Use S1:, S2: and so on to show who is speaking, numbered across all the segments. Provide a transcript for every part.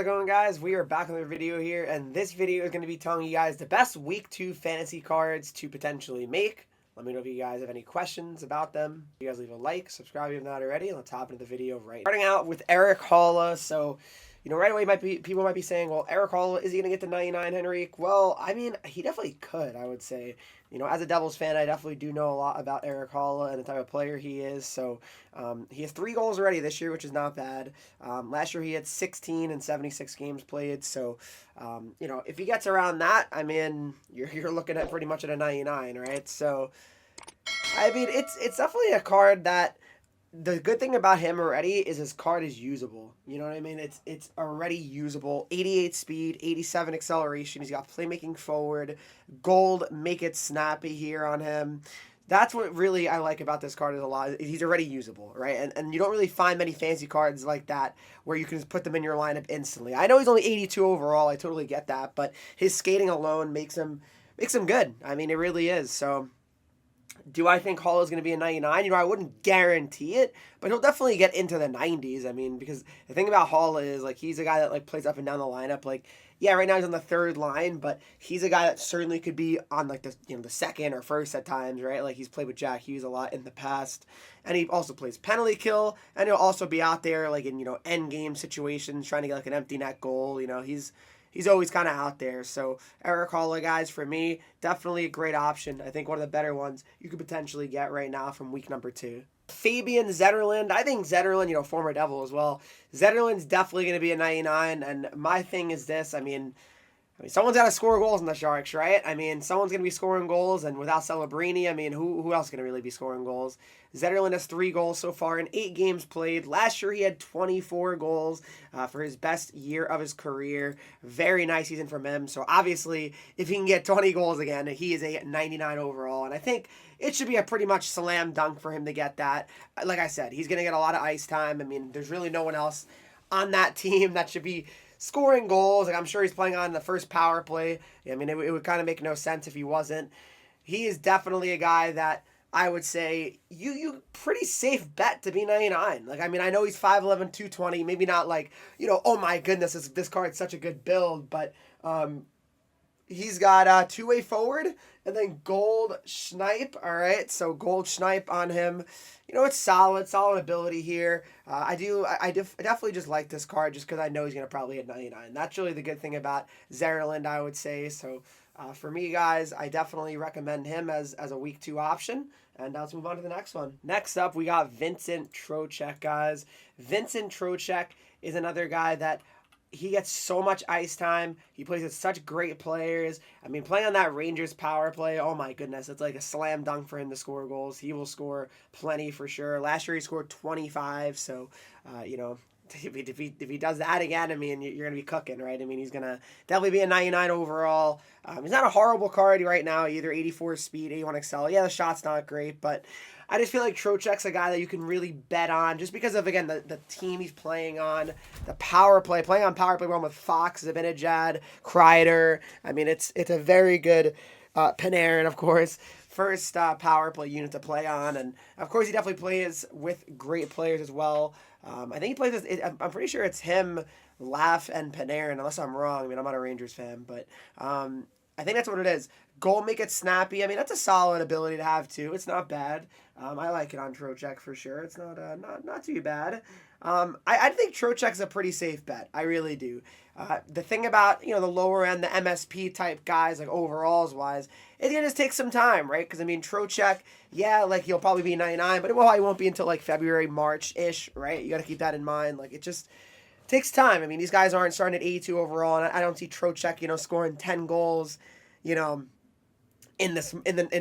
S1: How's it going, guys? We are back with another video here, and this video is going to be telling you guys the best week 2 fantasy cards to potentially make. Let me know if you guys have any questions about them. You guys leave a like, subscribe if you have not already, and let's hop into the video right now. Starting out with Eric Holl. So, right away people might be saying, well, Eric Holl, is he going to get the 99, Henreek? Well, I mean, he definitely could, I would say. As a Devils fan, I definitely do know a lot about Eric Holl and the type of player he is. So he has 3 goals already this year, which is not bad. Last year he had 16 and 76 games played. So, if he gets around that, I mean, you're looking at pretty much at a 99, right? So, I mean, it's definitely a card that the good thing about him already is his card is usable. You know what I mean? It's already usable. 88 speed, 87 acceleration. He's got playmaking forward. Gold, make it snappy here on him. That's what really I like about this card is a lot. He's already usable, right? And you don't really find many fancy cards like that where you can just put them in your lineup instantly. I know he's only 82 overall. I totally get that, but his skating alone makes him good. I mean, it really is. So do I think Holl is going to be a 99? I wouldn't guarantee it, but he'll definitely get into the 90s. I mean, because the thing about Holl is, he's a guy that, plays up and down the lineup. Yeah, right now he's on the third line, but he's a guy that certainly could be on, the second or first at times, right? He's played with Jack Hughes a lot in the past, and he also plays penalty kill, and he'll also be out there, in, end game situations, trying to get, an empty net goal. He's always kind of out there. So Eric Holl, guys, for me, definitely a great option. I think one of the better ones you could potentially get right now from week number 2. Fabian Zerland. I think Zerland, former Devil as well. Zerland's definitely going to be a 99. And my thing is this. I mean, someone's got to score goals in the Sharks, right? I mean, someone's going to be scoring goals, and without Celebrini, I mean, who else is going to really be scoring goals? Zetterlund has 3 goals so far in 8 games played. Last year, he had 24 goals for his best year of his career. Very nice season from him. So, obviously, if he can get 20 goals again, he is a 99 overall, and I think it should be a pretty much slam dunk for him to get that. Like I said, he's going to get a lot of ice time. I mean, there's really no one else on that team that should be scoring goals. I'm sure he's playing on the first power play. I mean, it would kind of make no sense if he wasn't. He is definitely a guy that I would say you pretty safe bet to be 99. I know he's 5'11", 220. Maybe not oh my goodness, this card's such a good build, but he's got two-way forward and then gold snipe. All right, so gold snipe on him. It's solid ability here. I definitely just like this card just because I know he's going to probably hit 99. That's really the good thing about Zerland, I would say. So for me, guys, I definitely recommend him as a week 2 option. And let's move on to the next one. Next up, we got Vincent Trocheck, guys. Vincent Trocheck is another guy that he gets so much ice time. He plays with such great players. I mean, playing on that Rangers power play, oh my goodness, it's like a slam dunk for him to score goals. He will score plenty for sure. Last year he scored 25, so, if he does that again, I mean, you're going to be cooking, right? I mean, he's going to definitely be a 99 overall. He's not a horrible card right now either. 84 speed, 81 excel. Yeah, the shot's not great, but I just feel like Trocheck's a guy that you can really bet on just because of, again, the team he's playing on, the power play. Playing on power play one with Fox, Zibanejad, Kreider. I mean, it's a very good Panarin, of course, first power play unit to play on. And, of course, he definitely plays with great players as well. I think he plays with, I'm pretty sure it's him, Laugh, and Panarin, unless I'm wrong. I mean, I'm not a Rangers fan, but I think that's what it is. Goal, make it snappy. I mean, that's a solid ability to have, too. It's not bad. I like it on Trocheck for sure. It's not too bad. I think Trocheck's a pretty safe bet. I really do. The thing about, the lower end, the MSP type guys, overalls wise, it's going to just take some time, right? Because, I mean, Trocheck, yeah, he'll probably be 99, but he won't be until, February, March-ish, right? You got to keep that in mind. It just takes time. I mean, these guys aren't starting at 82 overall, and I don't see Trocheck, scoring 10 goals, in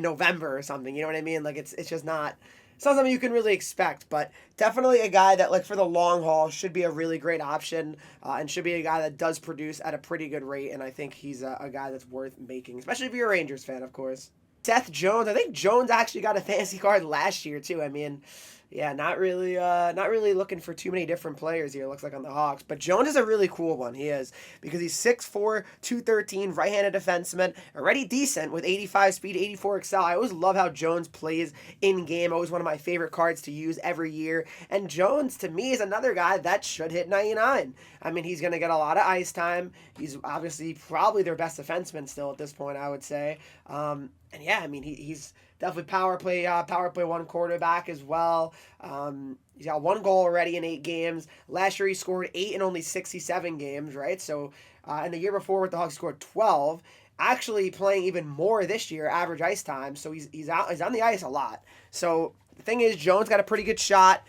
S1: November or something. You know what I mean? It's just not something you can really expect, but definitely a guy that for the long haul should be a really great option and should be a guy that does produce at a pretty good rate, and I think he's a guy that's worth making, especially if you're a Rangers fan, of course. Seth Jones. I think Jones actually got a fantasy card last year too. I mean, Yeah, not really looking for too many different players here. Looks like on the Hawks, but Jones is a really cool one. He is because he's 6'4", 213, right-handed defenseman, already decent with 85 speed, 84 excel. I always love how Jones plays in game. Always one of my favorite cards to use every year. And Jones to me is another guy that should hit 99. I mean, he's gonna get a lot of ice time. He's obviously probably their best defenseman still at this point, I would say. And yeah, I mean, he's definitely power play one quarterback as well. He's got one goal already in 8 games. Last year he scored 8 in only 67 games, right? So, and the year before with the Hawks scored 12. Actually playing even more this year, average ice time. So he's on the ice a lot. So the thing is, Jones got a pretty good shot.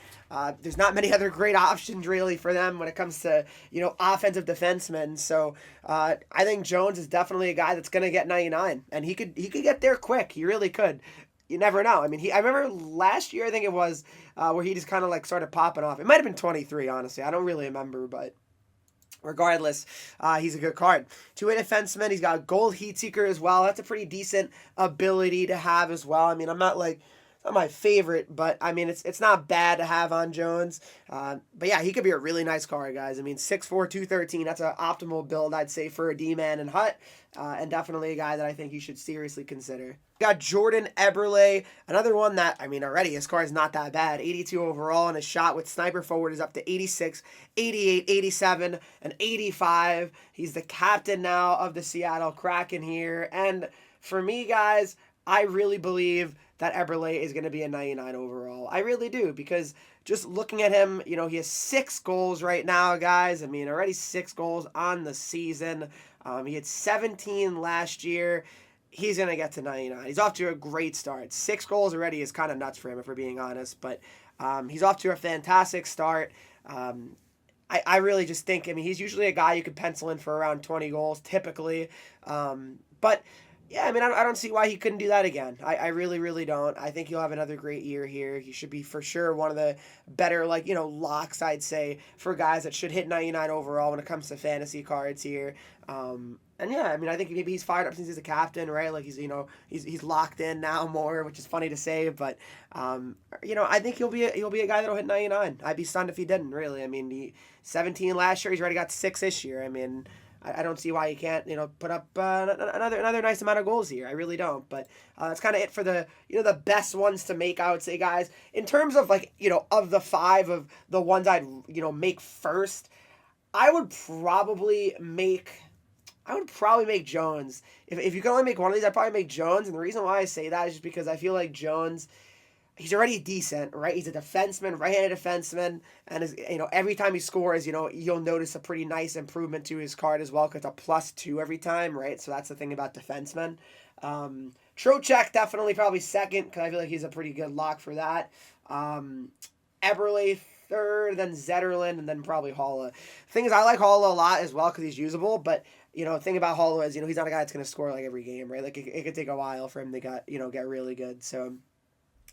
S1: There's not many other great options really for them when it comes to offensive defensemen. So I think Jones is definitely a guy that's going to get 99, and he could get there quick. He really could. You never know. I mean, I remember last year I think it was where he just kind of like started popping off. It might have been 23, honestly. I don't really remember, but. Regardless, he's a good card. Two-way defenseman. He's got a goal heat seeker as well. That's a pretty decent ability to have as well. I mean, I'm not like not my favorite, but I mean it's not bad to have on Jones. But yeah, he could be a really nice card, guys. I mean 6'4", 213. That's an optimal build, I'd say, for a D-man and Hut, and definitely a guy that I think you should seriously consider. Got Jordan Eberle, another one that, I mean, already his card is not that bad. 82 overall, and his shot with sniper forward is up to 86, 88, 87, and 85. He's the captain now of the Seattle Kraken here. And for me, guys, I really believe that Eberle is going to be a 99 overall. I really do, because just looking at him, he has 6 goals right now, guys. I mean, already 6 goals on the season. He had 17 last year. He's going to get to 99. He's off to a great start. 6 goals already is kind of nuts for him, if we're being honest. But he's off to a fantastic start. I really just think, I mean, he's usually a guy you could pencil in for around 20 goals, typically. But, yeah, I mean, I don't see why he couldn't do that again. I really, really don't. I think he'll have another great year here. He should be, for sure, one of the better, locks, I'd say, for guys that should hit 99 overall when it comes to fantasy cards here. And yeah, I mean, I think maybe he's fired up since he's a captain, right? Like he's locked in now more, which is funny to say, but I think he'll be a guy that'll hit 99. I'd be stunned if he didn't, really. I mean, he 17 last year, he's already got 6 this year. I mean, I don't see why he can't, put up another nice amount of goals here. I really don't. But that's kind of it for the the best ones to make, I would say, guys. In terms of of the 5 of the ones I'd make first, I would probably make Jones. If you can only make one of these, I'd probably make Jones. And the reason why I say that is just because I feel like Jones, he's already decent, right? He's a defenseman, right-handed defenseman, and every time he scores, you'll notice a pretty nice improvement to his card as well, because it's a +2 every time, right? So that's the thing about defensemen. Trocheck definitely probably second, because I feel like he's a pretty good lock for that. Eberle third, then Zerland, and then probably Holl. Thing is, I like Holl a lot as well because he's usable, but the thing about Holl is, he's not a guy that's going to score like every game, right? Like it could take a while for him to get really good. So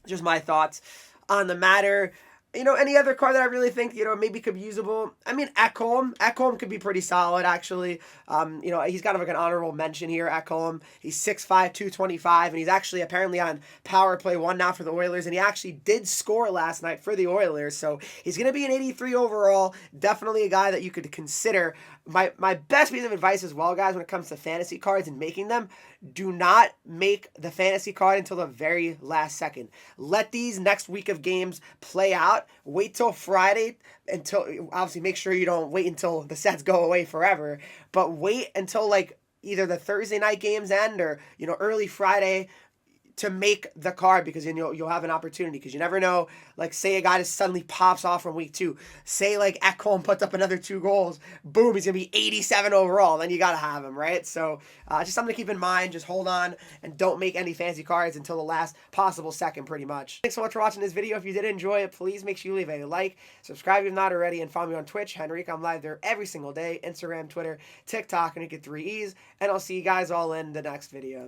S1: just my thoughts on the matter. Any other card that I really think, maybe could be usable? I mean, Ekholm could be pretty solid, actually. He's kind of like an honorable mention here, Ekholm. He's 6'5", 225, and he's actually apparently on power play 1 now for the Oilers, and he actually did score last night for the Oilers, so he's going to be an 83 overall. Definitely a guy that you could consider. My best piece of advice as well, guys, when it comes to fantasy cards and making them, do not make the fantasy card until the very last second. Let these next week of games play out. Wait till Friday until, obviously make sure you don't wait until the sets go away forever, but wait until either the Thursday night games end or, early Friday to make the card, because then you'll have an opportunity, because you never know, say a guy just suddenly pops off from week 2, say Ekholm puts up another 2 goals, boom, he's gonna be 87 overall, then you gotta have him, right? So just something to keep in mind. Just hold on and don't make any fancy cards until the last possible second, pretty much. Thanks so much for watching this video. If you did enjoy it, please make sure you leave a like, subscribe if you're not already, and follow me on Twitch, Henreek. I'm live there every single day, Instagram, Twitter, TikTok, and you get 3 E's, and I'll see you guys all in the next video.